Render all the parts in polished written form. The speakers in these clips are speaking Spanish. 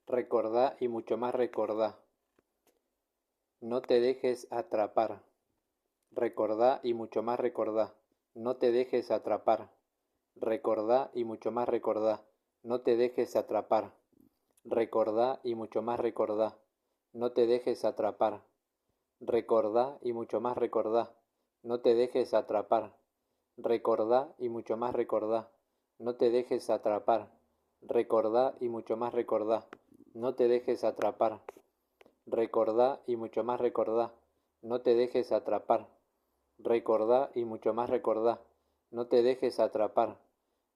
Recordá y mucho más recordá. No te dejes atrapar. Recordá y mucho más recordá. No te dejes atrapar. Recordá y mucho más recordá. No te dejes atrapar. Recordá y mucho más recordá. No te dejes atrapar. Recordá y mucho más recordá. No te dejes atrapar. Recordá y mucho más recordá. No te dejes atrapar. Recordá y mucho más recordá. No te dejes atrapar. Recordá y mucho más recordá. No te dejes atrapar. Recordá y mucho más recordá. No te dejes atrapar.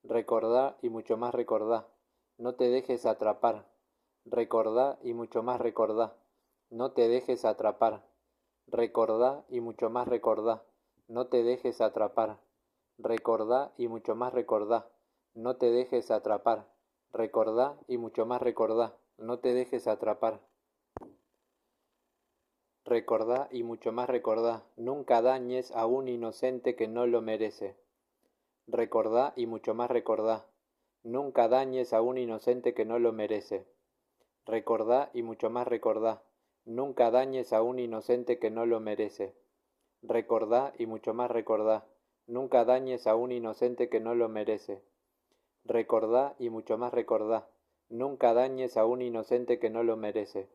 Recordá y mucho más recordá. No te dejes atrapar. Recordá y mucho más recordá. No te dejes atrapar. Recordá y mucho más recordá. No te dejes atrapar. Recordá y mucho más recordá. No te dejes atrapar. Recordá y mucho más recordá. No te dejes atrapar. Recordá y mucho más recordá. Nunca dañes a un inocente que no lo merece. Recordá y mucho más recordá. Nunca dañes a un inocente que no lo merece. Recordá y mucho más recordá. Nunca dañes a un inocente que no lo merece. Recordá y mucho más recordá. Nunca dañes a un inocente que no lo merece. Recordá y mucho más recordá. Nunca dañes a un inocente que no lo merece.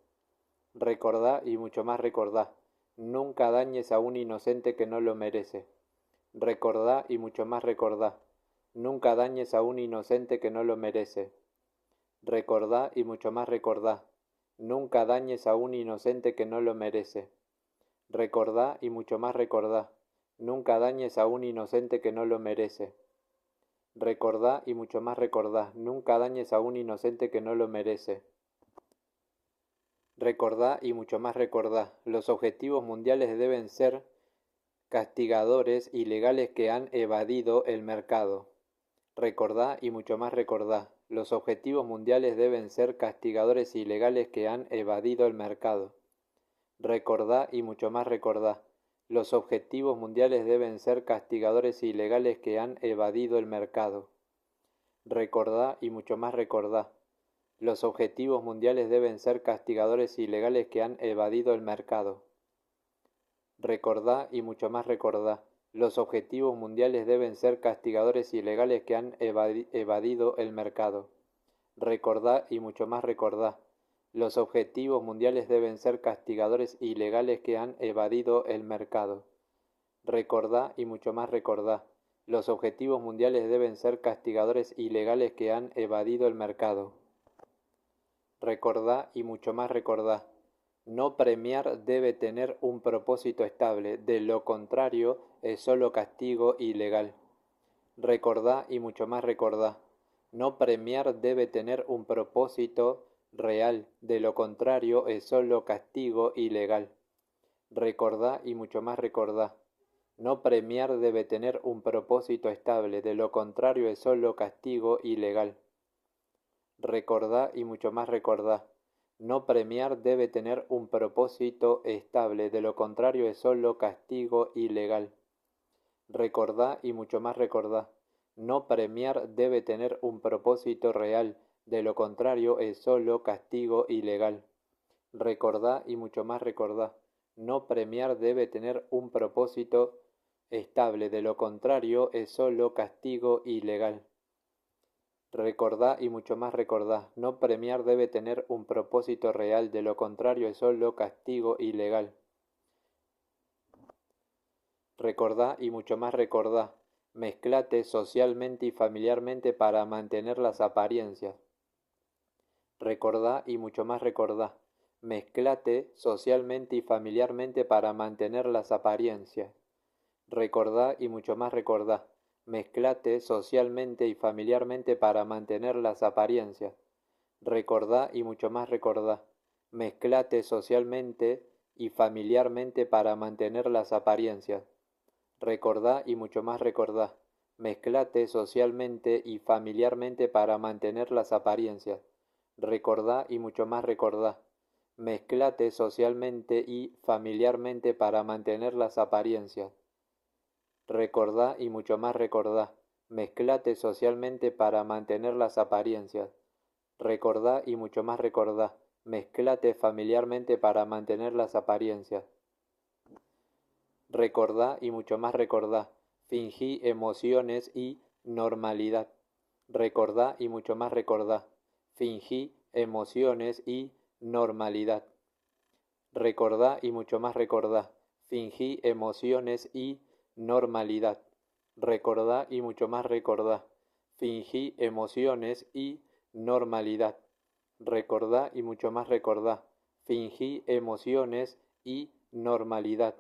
Recordá y mucho más recordá. Nunca dañes a un inocente que no lo merece. Recordá y mucho más recordá. Nunca dañes a un inocente que no lo merece. Recordá y mucho más recordá. Nunca dañes a un inocente que no lo merece. Recordá y mucho más recordá. Nunca dañes a un inocente que no lo merece. Recordá y mucho más recordá. Nunca dañes a un inocente que no lo merece. Recordá y mucho más recordá. Los objetivos mundiales deben ser castigadores ilegales que han evadido el mercado. Recordá y mucho más recordá. Los objetivos mundiales deben ser castigadores ilegales que han evadido el mercado. Recordá y mucho más recordá. Los objetivos mundiales deben ser castigadores ilegales que han evadido el mercado. Recordá y mucho más recordá. Los objetivos mundiales deben ser castigadores ilegales que han evadido el mercado. Recordá y mucho más recordá. Los objetivos mundiales deben ser castigadores ilegales que han evadido el mercado. Recordá y mucho más recordá. Los objetivos mundiales deben ser castigadores ilegales que han evadido el mercado. Recordá y mucho más recordá. Los objetivos mundiales deben ser castigadores ilegales que han evadido el mercado. Recordá y mucho más recordá. No premiar debe tener un propósito estable, de lo contrario es solo castigo ilegal. Recordá y mucho más recordá. No premiar debe tener un propósito real, de lo contrario es solo castigo ilegal. Recordá y mucho más recordá. No premiar debe tener un propósito estable, de lo contrario es solo castigo ilegal. Recordá y mucho más recordá. No premiar debe tener un propósito estable, de lo contrario es solo castigo ilegal. Recordá y mucho más recordá. No premiar debe tener un propósito real, de lo contrario es solo castigo ilegal. Recordá y mucho más recordá. No premiar debe tener un propósito estable, de lo contrario es solo castigo ilegal. Recordá y mucho más recordá. No premiar debe tener un propósito real, de lo contrario es solo castigo ilegal. Recordá y mucho más recordá. Mezclate socialmente y familiarmente para mantener las apariencias. Recordá y mucho más recordá. Mezclate socialmente y familiarmente para mantener las apariencias. Recordá y mucho más recordá. Mezclate socialmente y familiarmente para mantener las apariencias. Recordá y mucho más recordá. Mezclate socialmente y familiarmente para mantener las apariencias. Recordá y mucho más recordá. Mezclate socialmente y familiarmente para mantener las apariencias. Recordá y mucho más recordá. Mezclate socialmente y familiarmente para mantener las apariencias. Recordá y mucho más recordá. Mezclate socialmente para mantener las apariencias. Recordá y mucho más recordá. Mezclate familiarmente para mantener las apariencias. Recordá y mucho más recordá. Fingí emociones y normalidad. Recordá y mucho más recordá. Fingí emociones y normalidad. Recordá y mucho más recordá. Fingí emociones y normalidad. Recordá y mucho más recordá. Fingí emociones y normalidad. Recordá y mucho más recordá. Fingí emociones y normalidad.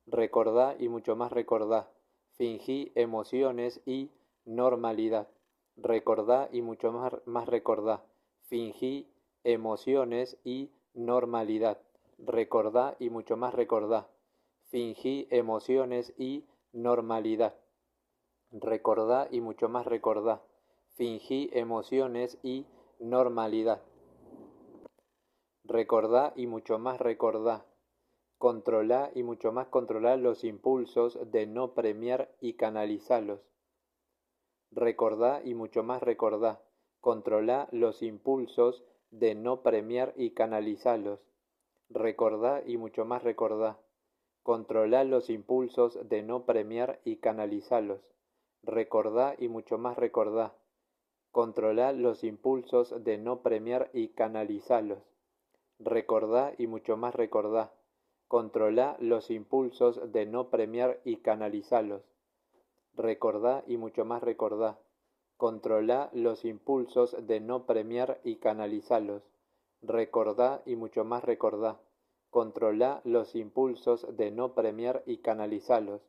Recordá y mucho más recordá. Fingí emociones y normalidad. Recordá y mucho más recordá. Fingí emociones y normalidad. Recordá y mucho más recordá. Fingí emociones y normalidad. Recordá y mucho más recordá. Fingí emociones y normalidad. Recordá y mucho más recordá. Controlá y mucho más controlá los impulsos de no premiar y canalizarlos. Recordá y mucho más recordá. Controlá los impulsos de no premiar y canalizarlos. Recordá y mucho más recordá. Controlá los impulsos de no premiar y canalizarlos. Recordá y mucho más recordá. Controlá los impulsos de no premiar y canalizarlos. Recordá y mucho más recordá. Controlá los impulsos de no premiar y canalizarlos. Recordá y mucho más recordá. Controlá los impulsos de no premiar y canalizarlos. Recordá y mucho más recordá. Controlá los impulsos de no premiar y canalizarlos.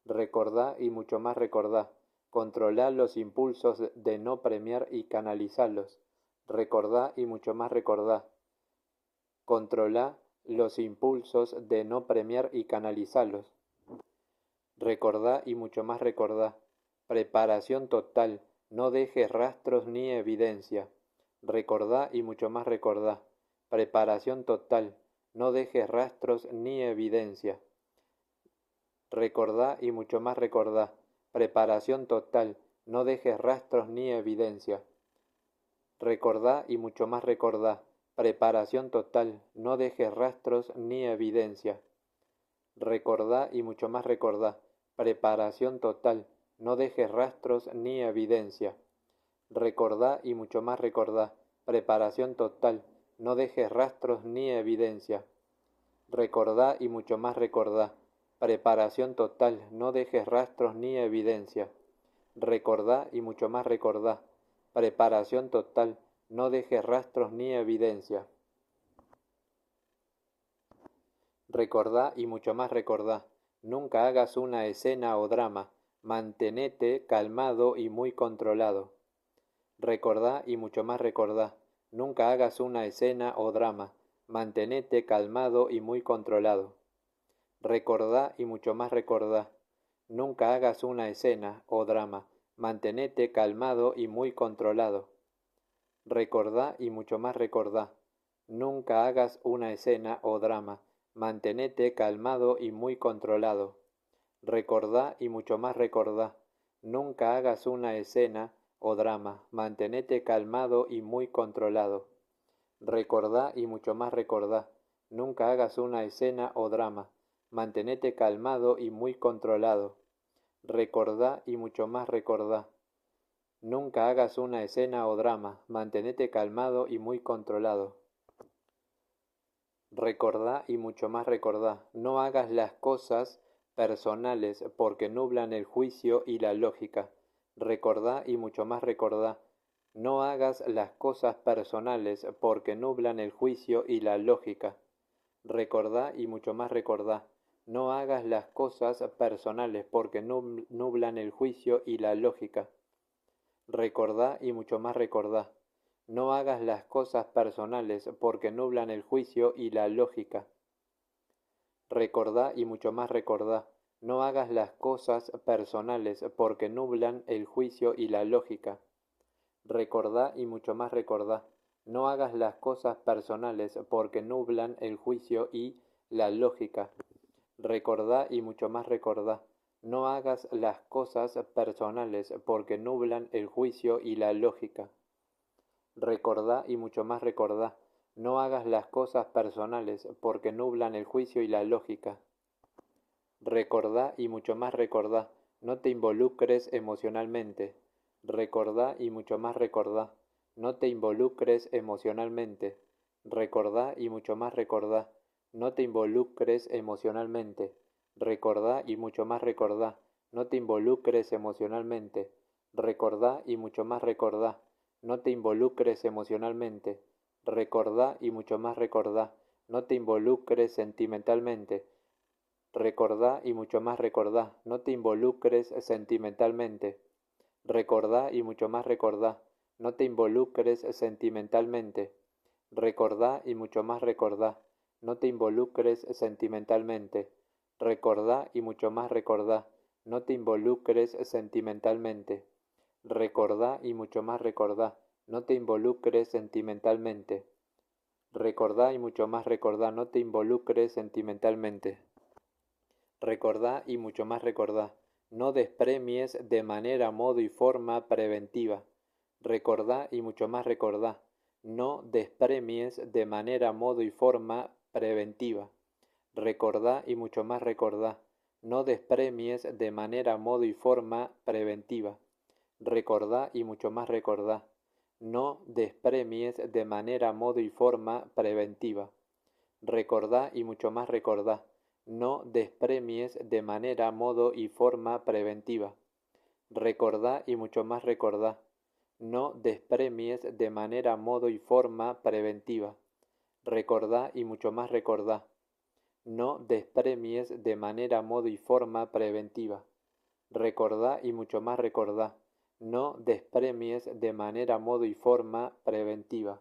Recordá y mucho más recordá. Controlá los impulsos de no premiar y canalizarlos. Recordá y mucho más recordá. Controlá los impulsos de no premiar y canalizarlos. Recordá y mucho más recordá. Preparación total. No dejes rastros ni evidencia. Recordá y mucho más recordá. Preparación total. No dejes rastros ni evidencia. Recordá y mucho más recordá. Preparación total. No dejes rastros ni evidencia. Recordá y mucho más recordá. Preparación total. No dejes rastros ni evidencia. Recordá y mucho más recordá. Preparación total. No dejes rastros ni evidencia. Recordá y mucho más recordá. Preparación total. No dejes rastros ni evidencia. Recordá y mucho más recordá. Preparación total. No dejes rastros ni evidencia. Recordá y mucho más recordá. Preparación total. No dejes rastros ni evidencia. Recordá y mucho más recordá. Nunca hagas una escena o drama. Mantenete calmado y muy controlado. Recordá y mucho más recordá. Nunca hagas una escena o drama. Mantenete calmado y muy controlado. Recordá y mucho más recordá. Nunca hagas una escena o drama. Mantenete calmado y muy controlado. Recordá y mucho más recordá. Nunca hagas una escena o drama. Mantenete calmado y muy controlado. Recordá y mucho más recordá. Nunca hagas una escena o drama. Mantenete calmado y muy controlado. Recordá y mucho más recordá. Nunca hagas una escena o drama. Mantenete calmado y muy controlado. Recordá y mucho más recordá. Nunca hagas una escena o drama. Mantenete calmado y muy controlado. Recordá y mucho más recordá. No hagas las cosas personales porque nublan el juicio y la lógica. Recordá y mucho más recordá. No hagas las cosas personales porque nublan el juicio y la lógica. Recordá y mucho más recordá. No hagas las cosas personales porque nublan el juicio y la lógica. Recordá y mucho más recordá. No hagas las cosas personales porque nublan el juicio y la lógica. Recordá y mucho más recordá. No hagas las cosas personales porque nublan el juicio y la lógica. Recordá y mucho más recordá. No hagas las cosas personales porque nublan el juicio y la lógica. Recordá y mucho más recordá. No hagas las cosas personales porque nublan el juicio y la lógica. Recordá y mucho más recordá. No hagas las cosas personales porque nublan el juicio y la lógica. Recordá y mucho más recordá. No te involucres emocionalmente. Recordá y mucho más recordá. No te involucres emocionalmente. Recordá y mucho más recordá. No te involucres emocionalmente. Recordá y mucho más recordá. No te involucres emocionalmente. Recordá y mucho más recordá. No te involucres emocionalmente. Recordá y mucho más recordá. No te involucres sentimentalmente. Recordá y mucho más recordá. No te involucres sentimentalmente. Recordá y mucho más recordá. No te involucres sentimentalmente. Recordá y mucho más recordá. No te involucres sentimentalmente. Recordá y mucho más recordá. No te involucres sentimentalmente. Recordá y mucho más recordá. No te involucres sentimentalmente. Recordá y mucho más recordá. No te involucres sentimentalmente. Recordá y mucho más recordá. No despremies de manera, modo y forma preventiva. Recordá y mucho más recordá. No despremies de manera, modo y forma preventiva. Recordá y mucho más recordá. No despremies de manera, modo y forma preventiva. Recordá y mucho más recordá. No despremies de manera, modo y forma preventiva. Recordá y mucho más recordá. No despremies de manera, modo y forma preventiva. Recordá y mucho más recordá. No despremies de manera, modo y forma preventiva. Recordá y mucho más recordá. No despremies de manera, modo y forma preventiva. Recordá y mucho más recordá. No despremies de manera, modo y forma preventiva.